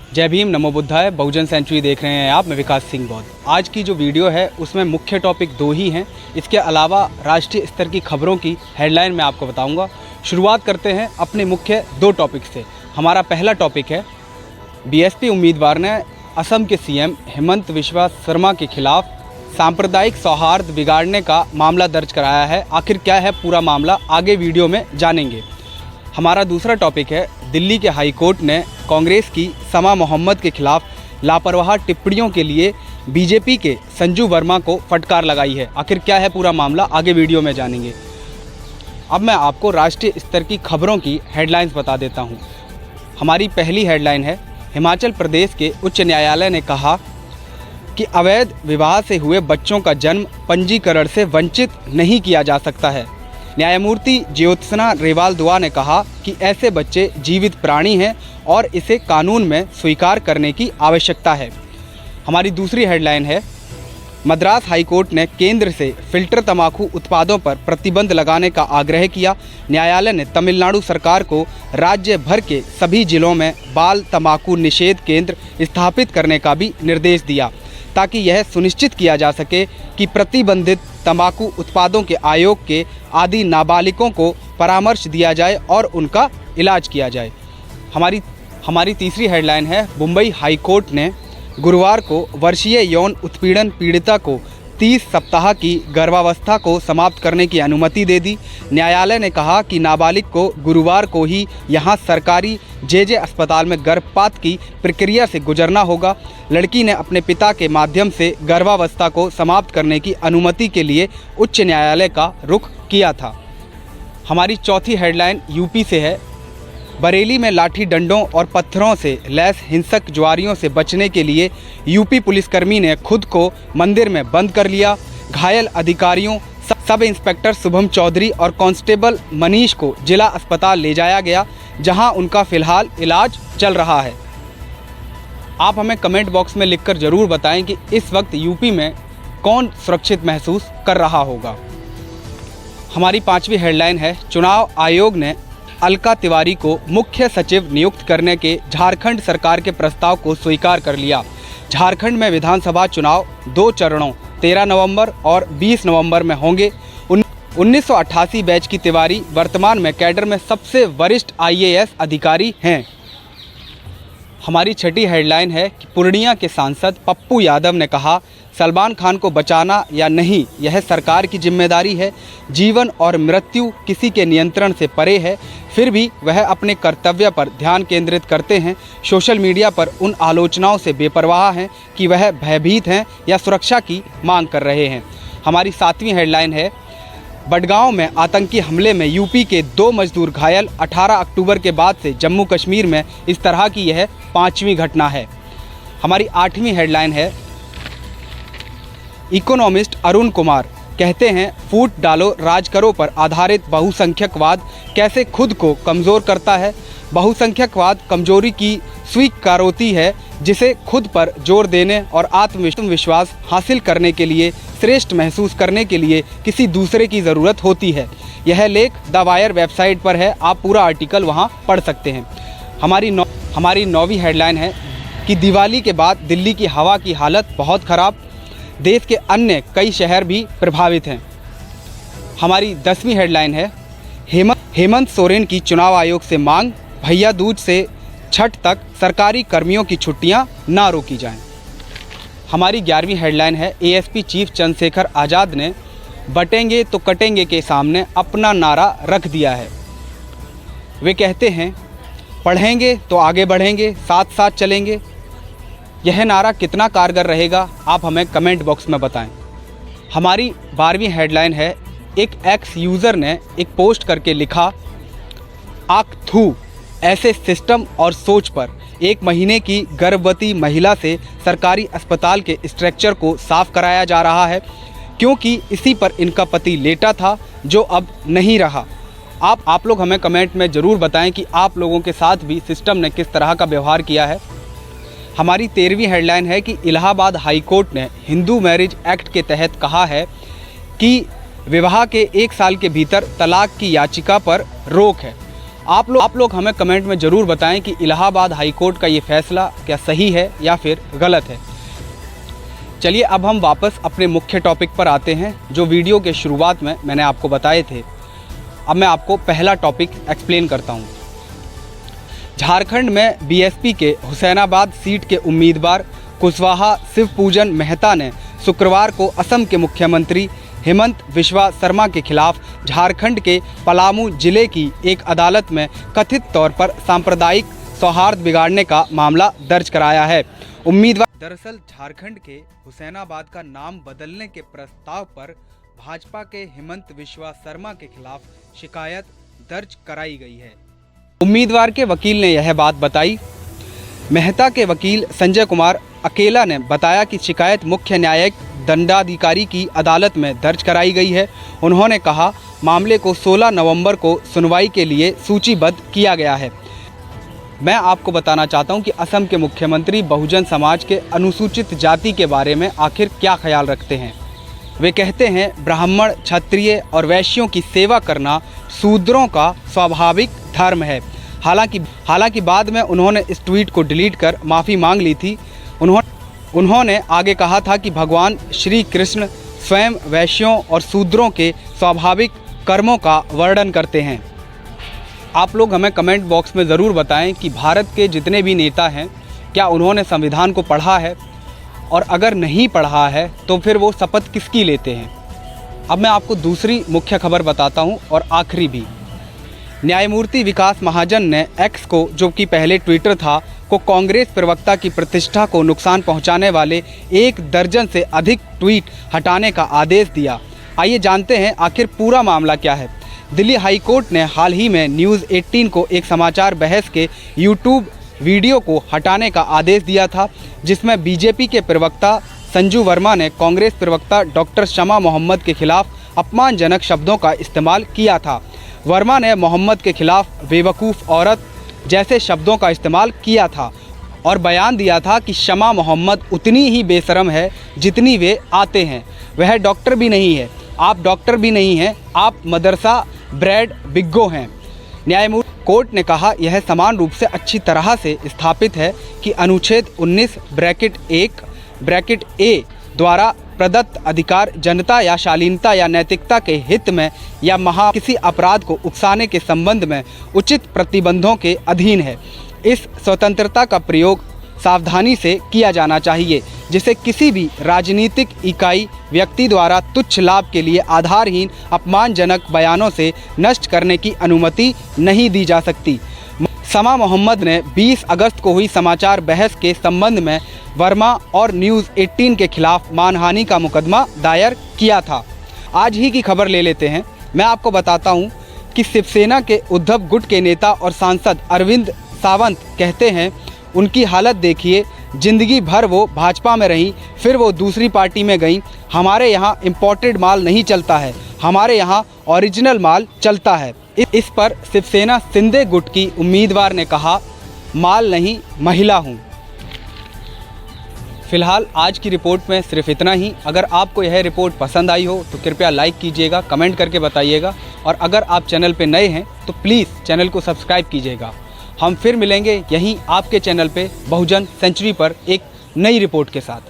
जय भीम, नमो बुद्धाय। बहुजन सेंचुरी देख रहे हैं आप। मैं विकास सिंह बौद्ध। आज की जो वीडियो है उसमें मुख्य टॉपिक दो ही हैं। इसके अलावा राष्ट्रीय स्तर की खबरों की हेडलाइन मैं आपको बताऊंगा। शुरुआत करते हैं अपने मुख्य दो टॉपिक से। हमारा पहला टॉपिक है, बीएसपी उम्मीदवार ने असम के सीएम हेमंत बिस्वा शर्मा के खिलाफ सांप्रदायिक सौहार्द बिगाड़ने का मामला दर्ज कराया है। आखिर क्या है पूरा मामला, आगे वीडियो में जानेंगे। हमारा दूसरा टॉपिक है, दिल्ली के हाई कोर्ट ने कांग्रेस की समा मोहम्मद के खिलाफ लापरवाह टिप्पणियों के लिए बीजेपी के संजू वर्मा को फटकार लगाई है। आखिर क्या है पूरा मामला, आगे वीडियो में जानेंगे। अब मैं आपको राष्ट्रीय स्तर की खबरों की हेडलाइंस बता देता हूं। हमारी पहली हेडलाइन है, हिमाचल प्रदेश के उच्च न्यायालय ने कहा कि अवैध विवाह से हुए बच्चों का जन्म पंजीकरण से वंचित नहीं किया जा सकता है। न्यायमूर्ति ज्योत्सना रेवाल दुआ ने कहा कि ऐसे बच्चे जीवित प्राणी हैं और इसे कानून में स्वीकार करने की आवश्यकता है। हमारी दूसरी हेडलाइन है, मद्रास हाईकोर्ट ने केंद्र से फिल्टर तंबाकू उत्पादों पर प्रतिबंध लगाने का आग्रह किया। न्यायालय ने तमिलनाडु सरकार को राज्य भर के सभी जिलों में बाल तंबाकू निषेध केंद्र स्थापित करने का भी निर्देश दिया, ताकि यह सुनिश्चित किया जा सके कि प्रतिबंधित तंबाकू उत्पादों के आयोग के आदि नाबालिगों को परामर्श दिया जाए और उनका इलाज किया जाए। हमारी तीसरी हेडलाइन है, मुंबई हाई कोर्ट ने गुरुवार को वर्षीय यौन उत्पीड़न पीड़िता को 30 सप्ताह की गर्भावस्था को समाप्त करने की अनुमति दे दी। न्यायालय ने कहा कि नाबालिग को गुरुवार को ही यहां सरकारी जेजे अस्पताल में गर्भपात की प्रक्रिया से गुजरना होगा। लड़की ने अपने पिता के माध्यम से गर्भावस्था को समाप्त करने की अनुमति के लिए उच्च न्यायालय का रुख किया था। हमारी चौथी हेडलाइन यूपी से है। बरेली में लाठी डंडों और पत्थरों से लैस हिंसक जुआरियों से बचने के लिए यूपी पुलिसकर्मी ने खुद को मंदिर में बंद कर लिया। घायल अधिकारियों सब इंस्पेक्टर शुभम चौधरी और कांस्टेबल मनीष को जिला अस्पताल ले जाया गया, जहां उनका फिलहाल इलाज चल रहा है। आप हमें कमेंट बॉक्स में लिखकर ज़रूर बताएं कि इस वक्त यूपी में कौन सुरक्षित महसूस कर रहा होगा। हमारी पांचवी हेडलाइन है, चुनाव आयोग ने अलका तिवारी को मुख्य सचिव नियुक्त करने के झारखंड सरकार के प्रस्ताव को स्वीकार कर लिया। झारखंड में विधानसभा चुनाव 2 चरणों 13 नवंबर और 20 नवंबर में होंगे। 1988 बैच की तिवारी वर्तमान में कैडर में सबसे वरिष्ठ IAS अधिकारी हैं। हमारी छठी हेडलाइन है कि पूर्णिया के सांसद पप्पू यादव ने कहा, सलमान खान को बचाना या नहीं यह सरकार की जिम्मेदारी है। जीवन और मृत्यु किसी के नियंत्रण से परे है, फिर भी वह अपने कर्तव्य पर ध्यान केंद्रित करते हैं। सोशल मीडिया पर उन आलोचनाओं से बेपरवाह हैं कि वह भयभीत हैं या सुरक्षा की मांग कर रहे हैं। हमारी सातवीं हेडलाइन है, बडगांव में आतंकी हमले में यूपी के 2 मजदूर घायल। 18 अक्टूबर के बाद से जम्मू कश्मीर में इस तरह की यह 5वीं घटना है। हमारी 8वीं हेडलाइन है, इकोनॉमिस्ट अरुण कुमार कहते हैं, फूट डालो राज करो पर आधारित बहुसंख्यकवाद कैसे खुद को कमज़ोर करता है। बहुसंख्यकवाद कमजोरी की स्वीकारोती है, जिसे खुद पर जोर देने और आत्मविश्वास हासिल करने के लिए, श्रेष्ठ महसूस करने के लिए किसी दूसरे की ज़रूरत होती है। यह लेख द वायर वेबसाइट पर है, आप पूरा आर्टिकल वहां पढ़ सकते हैं। हमारी 9वीं हेडलाइन है कि दिवाली के बाद दिल्ली की हवा की हालत बहुत ख़राब, देश के अन्य कई शहर भी प्रभावित हैं। हमारी 10वीं हेडलाइन है, हेमंत सोरेन की चुनाव आयोग से मांग, भैया दूज से छठ तक सरकारी कर्मियों की छुट्टियां ना रोकी जाएं। हमारी 11वीं हेडलाइन है, ASP चीफ चंद्रशेखर आज़ाद ने बटेंगे तो कटेंगे के सामने अपना नारा रख दिया है। वे कहते हैं, पढ़ेंगे तो आगे बढ़ेंगे, साथ साथ चलेंगे। यह नारा कितना कारगर रहेगा, आप हमें कमेंट बॉक्स में बताएं। हमारी 12वीं हेडलाइन है, एक एक्स यूज़र ने एक पोस्ट करके लिखा, आख थू ऐसे सिस्टम और सोच पर। 1 महीने की गर्भवती महिला से सरकारी अस्पताल के स्ट्रक्चर को साफ कराया जा रहा है, क्योंकि इसी पर इनका पति लेटा था, जो अब नहीं रहा। आप लोग हमें कमेंट में ज़रूर बताएं कि आप लोगों के साथ भी सिस्टम ने किस तरह का व्यवहार किया है। हमारी 13वीं हेडलाइन है कि इलाहाबाद हाई कोर्ट ने हिंदू मैरिज एक्ट के तहत कहा है कि विवाह के 1 साल के भीतर तलाक की याचिका पर रोक है। आप लोग हमें कमेंट में ज़रूर बताएं कि इलाहाबाद हाई कोर्ट का ये फैसला क्या सही है या फिर गलत है। चलिए अब हम वापस अपने मुख्य टॉपिक पर आते हैं जो वीडियो के शुरुआत में मैंने आपको बताए थे। अब मैं आपको पहला टॉपिक एक्सप्लेन करता हूँ। झारखंड में बीएसपी के हुसैनाबाद सीट के उम्मीदवार कुशवाहा शिवपूजन मेहता ने शुक्रवार को असम के मुख्यमंत्री हेमंत बिस्वा शर्मा के खिलाफ झारखंड के पलामू जिले की एक अदालत में कथित तौर पर सांप्रदायिक सौहार्द बिगाड़ने का मामला दर्ज कराया है। उम्मीदवार दरअसल झारखंड के हुसैनाबाद का नाम बदलने के प्रस्ताव पर भाजपा के हेमंत बिस्वा शर्मा के खिलाफ शिकायत दर्ज कराई गई है। उम्मीदवार के वकील ने यह बात बताई। मेहता के वकील संजय कुमार अकेला ने बताया कि शिकायत मुख्य न्यायिक दंडाधिकारी की अदालत में दर्ज कराई गई है। उन्होंने कहा मामले को 16 नवंबर को सुनवाई के लिए सूचीबद्ध किया गया है। मैं आपको बताना चाहता हूं कि असम के मुख्यमंत्री बहुजन समाज के अनुसूचित जाति के बारे में आखिर क्या ख्याल रखते हैं। वे कहते हैं ब्राह्मण, क्षत्रिय और वैश्यों की सेवा करना शूद्रों का स्वाभाविक धर्म है। हालांकि बाद में उन्होंने इस ट्वीट को डिलीट कर माफ़ी मांग ली थी। उन्होंने आगे कहा था कि भगवान श्री कृष्ण स्वयं वैश्यों और शूद्रों के स्वाभाविक कर्मों का वर्णन करते हैं। आप लोग हमें कमेंट बॉक्स में ज़रूर बताएं कि भारत के जितने भी नेता हैं क्या उन्होंने संविधान को पढ़ा है, और अगर नहीं पढ़ा है तो फिर वो शपथ किसकी लेते हैं। अब मैं आपको दूसरी मुख्य खबर बताता हूं और आखिरी भी। न्यायमूर्ति विकास महाजन ने एक्स को, जो कि पहले ट्विटर था, को कांग्रेस प्रवक्ता की प्रतिष्ठा को नुकसान पहुंचाने वाले 1 दर्जन से अधिक ट्वीट हटाने का आदेश दिया। आइए जानते हैं आखिर पूरा मामला क्या है। दिल्ली हाई कोर्ट ने हाल ही में न्यूज़ 18 को एक समाचार बहस के यूट्यूब वीडियो को हटाने का आदेश दिया था, जिसमें बीजेपी के प्रवक्ता संजू वर्मा ने कांग्रेस प्रवक्ता डॉक्टर शमा मोहम्मद के खिलाफ अपमानजनक शब्दों का इस्तेमाल किया था। वर्मा ने मोहम्मद के खिलाफ बेवकूफ़ औरत जैसे शब्दों का इस्तेमाल किया था और बयान दिया था कि शमा मोहम्मद उतनी ही बेशरम है जितनी वे आते हैं। वह डॉक्टर भी नहीं है, आप डॉक्टर भी नहीं हैं, आप मदरसा ब्रेड बिग्गो हैं। न्यायमूर्ति कोर्ट ने कहा यह समान रूप से अच्छी तरह से स्थापित है कि अनुच्छेद 19(1)(a) द्वारा प्रदत्त अधिकार जनता या शालीनता या नैतिकता के हित में या किसी अपराध को उकसाने के संबंध में उचित प्रतिबंधों के अधीन है। इस स्वतंत्रता का प्रयोग सावधानी से किया जाना चाहिए, जिसे किसी भी राजनीतिक इकाई व्यक्ति द्वारा तुच्छ लाभ के लिए आधारहीन अपमानजनक बयानों से नष्ट करने की अनुमति नहीं दी जा सकती। शमा मोहम्मद ने 20 अगस्त को हुई समाचार बहस के संबंध में वर्मा और न्यूज़ 18 के खिलाफ मानहानि का मुकदमा दायर किया था। आज ही की खबर ले लेते हैं। मैं आपको बताता हूं कि शिवसेना के उद्धव गुट के नेता और सांसद अरविंद सावंत कहते हैं उनकी हालत देखिए, जिंदगी भर वो भाजपा में रहीं, फिर वो दूसरी पार्टी में गईं। हमारे यहाँ इम्पोर्टेड माल नहीं चलता है, हमारे यहाँ ओरिजिनल माल चलता है। इस पर शिवसेना शिंदे गुट की उम्मीदवार ने कहा माल नहीं महिला हूँ। फिलहाल आज की रिपोर्ट में सिर्फ इतना ही। अगर आपको यह रिपोर्ट पसंद आई हो तो कृपया लाइक कीजिएगा, कमेंट करके बताइएगा, और अगर आप चैनल पे नए हैं तो प्लीज़ चैनल को सब्सक्राइब कीजिएगा। हम फिर मिलेंगे यहीं आपके चैनल पे बहुजन सेंचुरी पर एक नई रिपोर्ट के साथ।